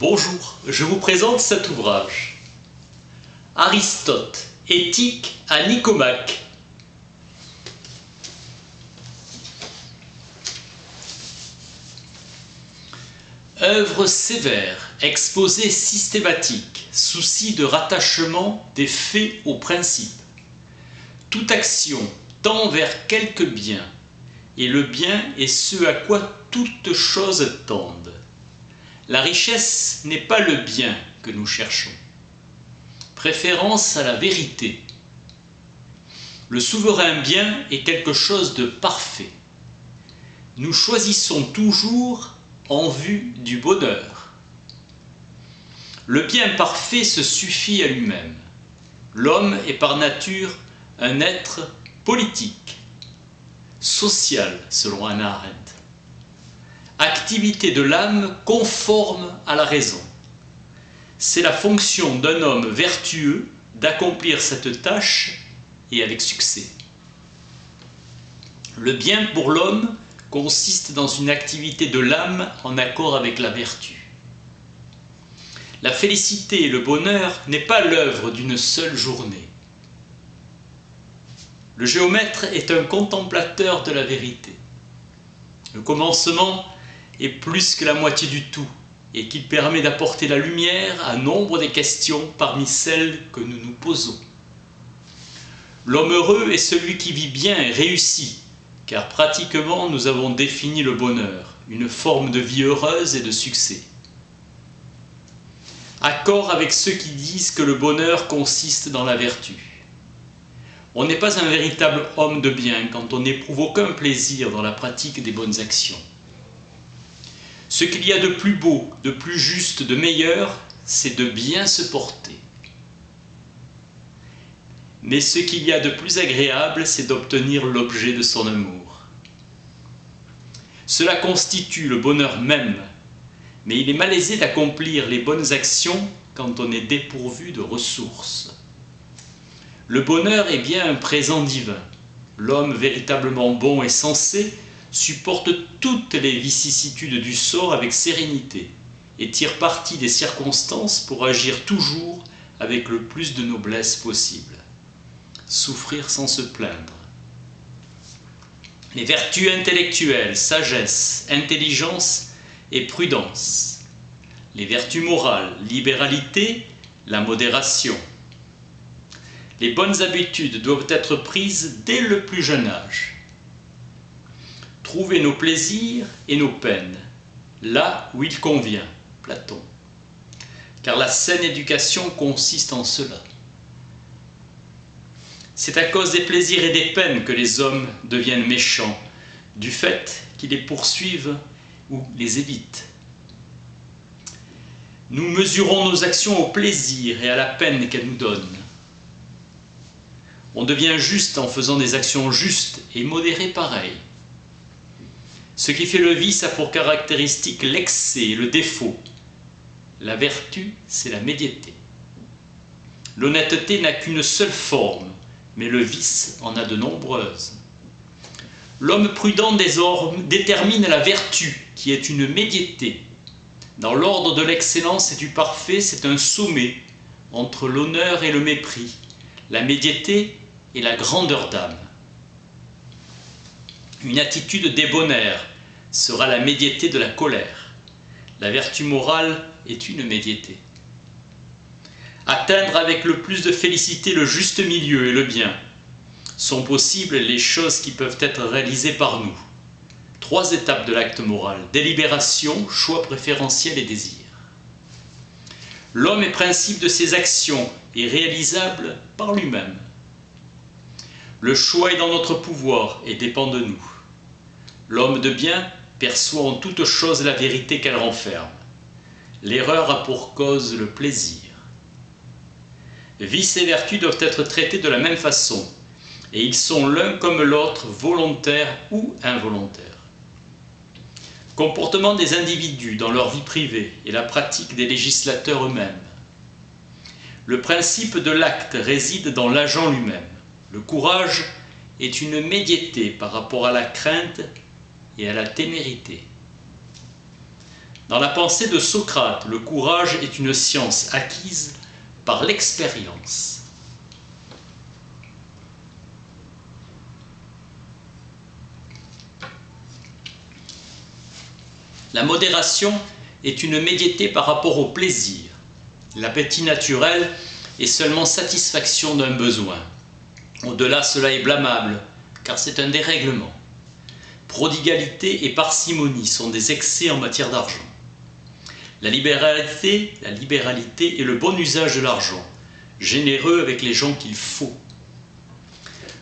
Bonjour, je vous présente cet ouvrage. Aristote, Éthique à Nicomaque. Œuvre sévère, exposé systématique, souci de rattachement des faits aux principes. Toute action tend vers quelque bien, et le bien est ce à quoi toutes choses tendent. La richesse n'est pas le bien que nous cherchons. Préférence à la vérité. Le souverain bien est quelque chose de parfait. Nous choisissons toujours en vue du bonheur. Le bien parfait se suffit à lui-même. L'homme est par nature un être politique, social selon Hannah Arendt. Activité de l'âme conforme à la raison. C'est la fonction d'un homme vertueux d'accomplir cette tâche et avec succès. Le bien pour l'homme consiste dans une activité de l'âme en accord avec la vertu. La félicité et le bonheur n'est pas l'œuvre d'une seule journée. Le géomètre est un contemplateur de la vérité. Le commencement est plus que la moitié du tout et qu'il permet d'apporter la lumière à nombre des questions parmi celles que nous nous posons. L'homme heureux est celui qui vit bien et réussit, car pratiquement nous avons défini le bonheur, une forme de vie heureuse et de succès. Accord avec ceux qui disent que le bonheur consiste dans la vertu. On n'est pas un véritable homme de bien quand on n'éprouve aucun plaisir dans la pratique des bonnes actions. Ce qu'il y a de plus beau, de plus juste, de meilleur, c'est de bien se porter. Mais ce qu'il y a de plus agréable, c'est d'obtenir l'objet de son amour. Cela constitue le bonheur même, mais il est malaisé d'accomplir les bonnes actions quand on est dépourvu de ressources. Le bonheur est bien un présent divin. L'homme véritablement bon et sensé supporte toutes les vicissitudes du sort avec sérénité et tire parti des circonstances pour agir toujours avec le plus de noblesse possible. Souffrir sans se plaindre. Les vertus intellectuelles, sagesse, intelligence et prudence. Les vertus morales, libéralité, la modération. Les bonnes habitudes doivent être prises dès le plus jeune âge. Trouver nos plaisirs et nos peines, là où il convient, Platon. Car la saine éducation consiste en cela. C'est à cause des plaisirs et des peines que les hommes deviennent méchants, du fait qu'ils les poursuivent ou les évitent. Nous mesurons nos actions au plaisir et à la peine qu'elles nous donnent. On devient juste en faisant des actions justes et modérées pareilles. Ce qui fait le vice a pour caractéristique l'excès et le défaut. La vertu, c'est la médiété. L'honnêteté n'a qu'une seule forme, mais le vice en a de nombreuses. L'homme prudent détermine la vertu, qui est une médiété. Dans l'ordre de l'excellence et du parfait, c'est un sommet entre l'honneur et le mépris, la médiété et la grandeur d'âme. Une attitude débonnaire sera la médiété de la colère. La vertu morale est une médiété. Atteindre avec le plus de félicité le juste milieu et le bien. Sont possibles les choses qui peuvent être réalisées par nous. 3 étapes de l'acte moral: délibération, choix préférentiel et désir. L'homme est principe de ses actions et réalisable par lui-même. Le choix est dans notre pouvoir et dépend de nous. L'homme de bien perçoit en toute chose la vérité qu'elle renferme. L'erreur a pour cause le plaisir. Vice et vertu doivent être traités de la même façon, et ils sont l'un comme l'autre volontaires ou involontaires. Comportement des individus dans leur vie privée et la pratique des législateurs eux-mêmes. Le principe de l'acte réside dans l'agent lui-même. Le courage est une médiété par rapport à la crainte et à la témérité. Dans la pensée de Socrate, le courage est une science acquise par l'expérience. La modération est une médiété par rapport au plaisir. L'appétit naturel est seulement satisfaction d'un besoin. Au-delà, cela est blâmable, car c'est un dérèglement. Prodigalité et parcimonie sont des excès en matière d'argent. La libéralité est le bon usage de l'argent, généreux avec les gens qu'il faut.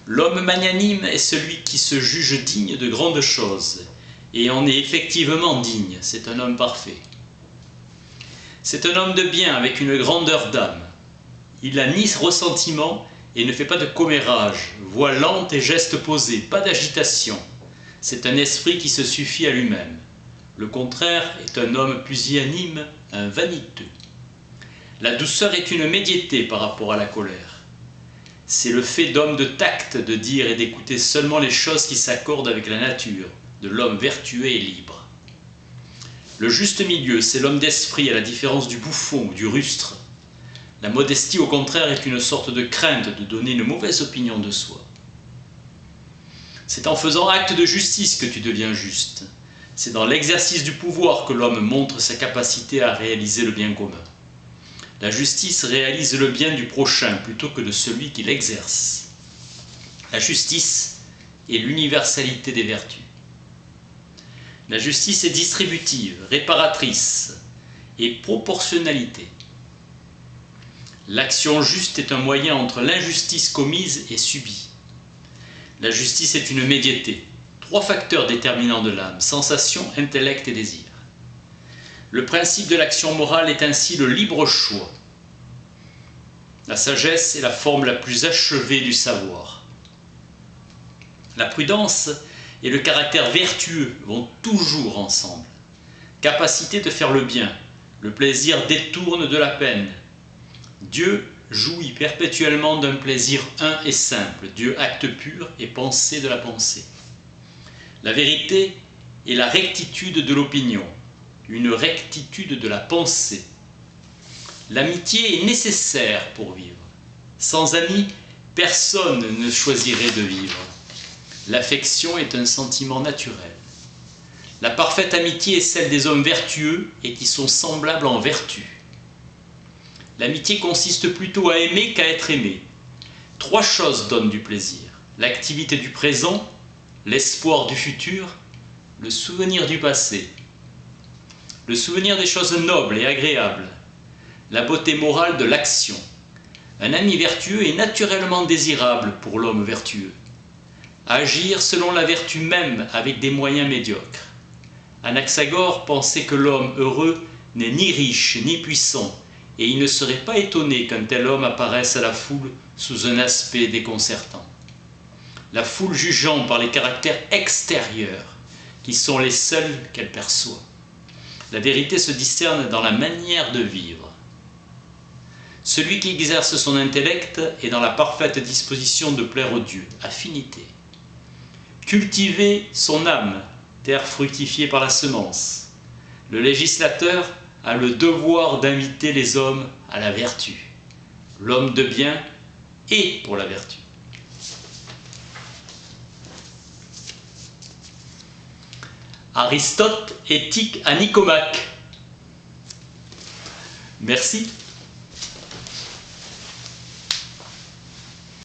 L'homme magnanime est celui qui se juge digne de grandes choses, et en est effectivement digne, c'est un homme parfait. C'est un homme de bien avec une grandeur d'âme. Il n'a ni ressentiment et ne fait pas de commérage, voix lente et gestes posés, pas d'agitation. C'est un esprit qui se suffit à lui-même. Le contraire est un homme pusillanime, un vaniteux. La douceur est une médiété par rapport à la colère. C'est le fait d'homme de tact de dire et d'écouter seulement les choses qui s'accordent avec la nature, de l'homme vertueux et libre. Le juste milieu, c'est l'homme d'esprit à la différence du bouffon ou du rustre. La modestie, au contraire, est une sorte de crainte de donner une mauvaise opinion de soi. C'est en faisant acte de justice que tu deviens juste. C'est dans l'exercice du pouvoir que l'homme montre sa capacité à réaliser le bien commun. La justice réalise le bien du prochain plutôt que de celui qui l'exerce. La justice est l'universalité des vertus. La justice est distributive, réparatrice et proportionnalité. L'action juste est un moyen entre l'injustice commise et subie. La justice est une médiété. 3 facteurs déterminants de l'âme, sensation, intellect et désir. Le principe de l'action morale est ainsi le libre choix. La sagesse est la forme la plus achevée du savoir. La prudence et le caractère vertueux vont toujours ensemble. Capacité de faire le bien, le plaisir détourne de la peine. Dieu jouit perpétuellement d'un plaisir un et simple. Dieu acte pur et pensée de la pensée. La vérité est la rectitude de l'opinion, une rectitude de la pensée. L'amitié est nécessaire pour vivre. Sans amis, personne ne choisirait de vivre. L'affection est un sentiment naturel. La parfaite amitié est celle des hommes vertueux et qui sont semblables en vertu. L'amitié consiste plutôt à aimer qu'à être aimé. 3 choses donnent du plaisir: l'activité du présent, l'espoir du futur, le souvenir du passé. Le souvenir des choses nobles et agréables, la beauté morale de l'action. Un ami vertueux est naturellement désirable pour l'homme vertueux. Agir selon la vertu même avec des moyens médiocres. Anaxagore pensait que l'homme heureux n'est ni riche ni puissant, et il ne serait pas étonné qu'un tel homme apparaisse à la foule sous un aspect déconcertant. La foule jugeant par les caractères extérieurs, qui sont les seuls qu'elle perçoit. La vérité se discerne dans la manière de vivre. Celui qui exerce son intellect est dans la parfaite disposition de plaire au Dieu, affinité. Cultiver son âme, terre fructifiée par la semence. Le législateur a le devoir d'inviter les hommes à la vertu. L'homme de bien est pour la vertu. Aristote, éthique à Nicomaque. Merci.